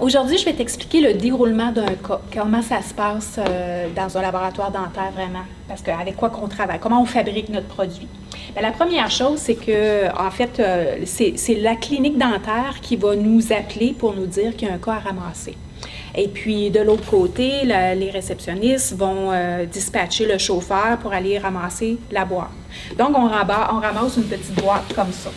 Aujourd'hui, je vais t'expliquer le déroulement d'un cas, comment ça se passe dans un laboratoire dentaire vraiment, parce qu'avec quoi qu'on travaille, comment on fabrique notre produit. Bien, la première chose, c'est que, en fait, c'est la clinique dentaire qui va nous appeler pour nous dire qu'il y a un cas à ramasser. Et puis, de l'autre côté, les réceptionnistes vont dispatcher le chauffeur pour aller ramasser la boîte. Donc, on ramasse une petite boîte comme ça.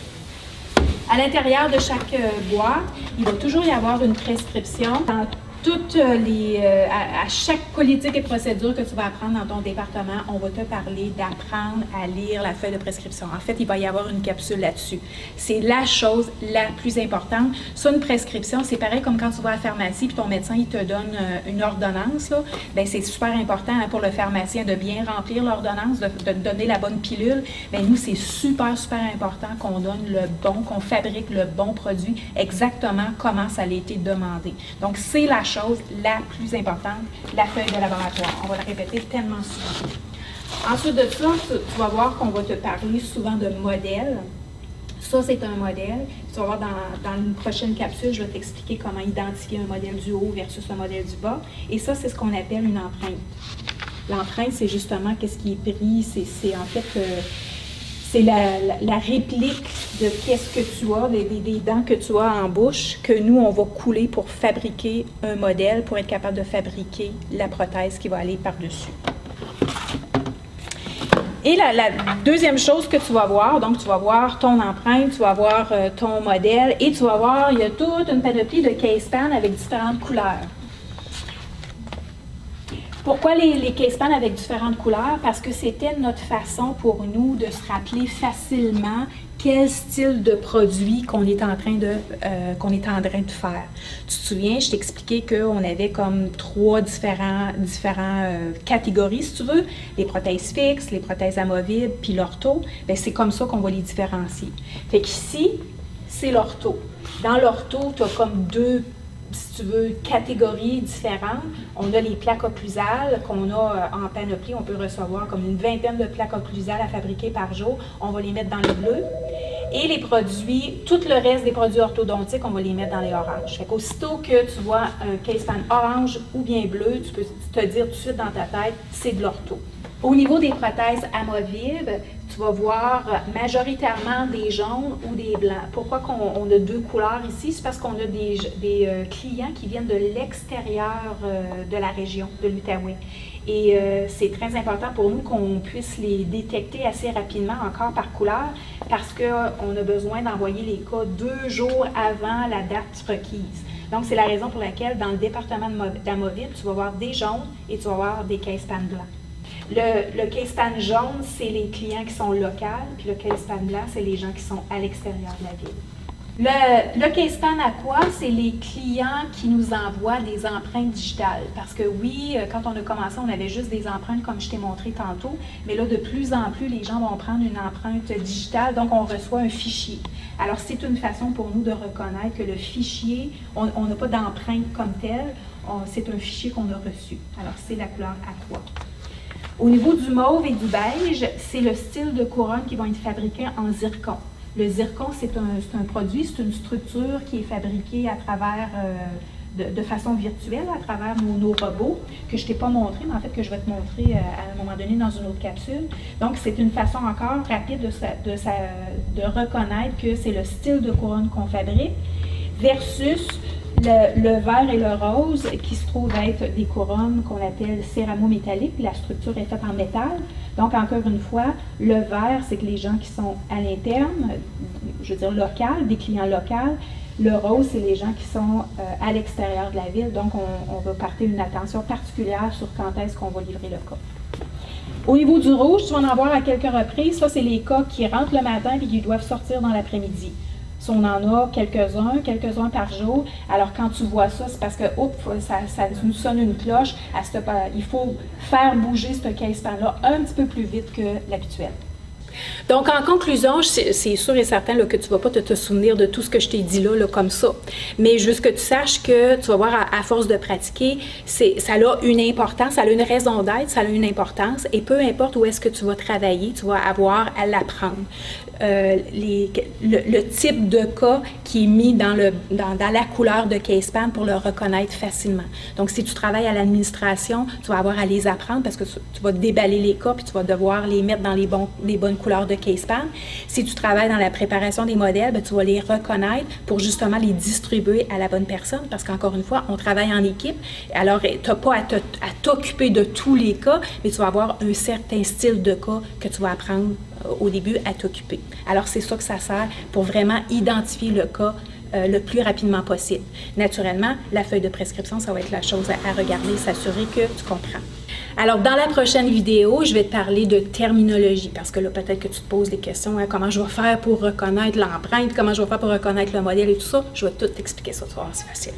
À l'intérieur de chaque boîte, il va toujours y avoir une prescription. Dans toutes à chaque politique et procédure que tu vas apprendre dans ton département, on va te parler d'apprendre à lire la feuille de prescription. En fait, il va y avoir une capsule là-dessus. C'est la chose la plus importante. Ça, une prescription, c'est pareil comme quand tu vas à la pharmacie et ton médecin il te donne une ordonnance. Bien, c'est super important pour le pharmacien de bien remplir l'ordonnance, de te donner la bonne pilule. Bien, nous, c'est super, super important qu'on donne qu'on fabrique le bon produit exactement comment ça a été demandé. Donc, c'est la chose la plus importante, la feuille de laboratoire. On va la répéter tellement souvent. Ensuite de ça, tu vas voir qu'on va te parler souvent de modèles. Ça, c'est un modèle. Tu vas voir dans une prochaine capsule, je vais t'expliquer comment identifier un modèle du haut versus un modèle du bas. Et ça, c'est ce qu'on appelle une empreinte. L'empreinte, c'est justement qu'est-ce qui est pris. C'est en fait... c'est la réplique de qu'est-ce que tu as, des dents que tu as en bouche, que nous, on va couler pour fabriquer un modèle, pour être capable de fabriquer la prothèse qui va aller par-dessus. Et la deuxième chose que tu vas voir, donc tu vas voir ton empreinte, tu vas voir ton modèle, et tu vas voir, il y a toute une panoplie de case pans avec différentes couleurs. Pourquoi les case pans avec différentes couleurs? Parce que c'était notre façon pour nous de se rappeler facilement quel style de produit qu'on est en train de faire. Tu te souviens, je t'ai expliqué qu'on avait comme 3 différents catégories, si tu veux, les prothèses fixes, les prothèses amovibles, puis l'ortho. Bien, c'est comme ça qu'on va les différencier. Fait qu'ici, c'est l'ortho. Dans l'ortho, tu as comme 2, si tu veux, catégories différentes. On a les plaques occlusales qu'on a en panoplie. On peut recevoir comme une vingtaine de plaques occlusales à fabriquer par jour. On va les mettre dans le bleu. Et les produits, tout le reste des produits orthodontiques, on va les mettre dans les oranges. Fait qu'aussitôt que tu vois un case pan orange ou bien bleu, tu peux te dire tout de suite dans ta tête, c'est de l'ortho. Au niveau des prothèses amovibles, tu vas voir majoritairement des jaunes ou des blancs. Pourquoi on a 2 couleurs ici? C'est parce qu'on a des clients qui viennent de l'extérieur de la région de l'Outaouais. Et c'est très important pour nous qu'on puisse les détecter assez rapidement encore par couleur parce qu'on a besoin d'envoyer les cas 2 jours avant la date requise. Donc, c'est la raison pour laquelle dans le département d'amovibles, tu vas voir des jaunes et tu vas voir des case pans blancs. Le case pan jaune, c'est les clients qui sont locaux, puis le case pan blanc, c'est les gens qui sont à l'extérieur de la ville. Le case pan aqua, c'est les clients qui nous envoient des empreintes digitales. Parce que oui, quand on a commencé, on avait juste des empreintes comme je t'ai montré tantôt, mais là, de plus en plus, les gens vont prendre une empreinte digitale, donc on reçoit un fichier. Alors, c'est une façon pour nous de reconnaître que le fichier, on n'a pas d'empreinte comme telle, c'est un fichier qu'on a reçu. Alors, c'est la couleur aqua. Au niveau du mauve et du beige, c'est le style de couronne qui vont être fabriqués en zircon. Le zircon, c'est un produit, c'est une structure qui est fabriquée à travers, de façon virtuelle, à travers nos robots, que je ne t'ai pas montré, mais en fait que je vais te montrer à un moment donné dans une autre capsule. Donc, c'est une façon encore rapide de reconnaître que c'est le style de couronne qu'on fabrique versus le vert et le rose qui se trouvent être des couronnes qu'on appelle céramo-métalliques, la structure est faite en métal. Donc, encore une fois, le vert, c'est que les gens qui sont à l'interne, je veux dire local, des clients locaux. Le rose, c'est les gens qui sont à l'extérieur de la ville. Donc, on va porter une attention particulière sur quand est-ce qu'on va livrer le cas. Au niveau du rouge, tu vas en avoir à quelques reprises. Ça, c'est les cas qui rentrent le matin et qui doivent sortir dans l'après-midi. Si on en a quelques-uns par jour, alors quand tu vois ça, c'est parce que ça nous sonne une cloche. Il faut faire bouger ce case pan-là un petit peu plus vite que l'habituel. Donc, en conclusion, c'est sûr et certain là, que tu ne vas pas te souvenir de tout ce que je t'ai dit là, comme ça. Mais juste que tu saches que, tu vas voir, à force de pratiquer, ça a une importance, ça a une raison d'être, ça a une importance. Et peu importe où est-ce que tu vas travailler, tu vas avoir à l'apprendre. Le type de cas qui est mis dans la couleur de CasePan pour le reconnaître facilement. Donc, si tu travailles à l'administration, tu vas avoir à les apprendre parce que tu vas déballer les cas puis tu vas devoir les mettre dans les bonnes couleurs de CasePan. Si tu travailles dans la préparation des modèles, bien, tu vas les reconnaître pour justement les distribuer à la bonne personne parce qu'encore une fois, on travaille en équipe. Alors, tu n'as pas à t'occuper de tous les cas, mais tu vas avoir un certain style de cas que tu vas apprendre au début à t'occuper. Alors, c'est ça que ça sert pour vraiment identifier le cas le plus rapidement possible. Naturellement, la feuille de prescription, ça va être la chose à regarder, s'assurer que tu comprends. Alors, dans la prochaine vidéo, je vais te parler de terminologie, parce que là, peut-être que tu te poses des questions, hein, comment je vais faire pour reconnaître l'empreinte, comment je vais faire pour reconnaître le modèle et tout ça. Je vais tout t'expliquer ça, tu vas voir, c'est facile.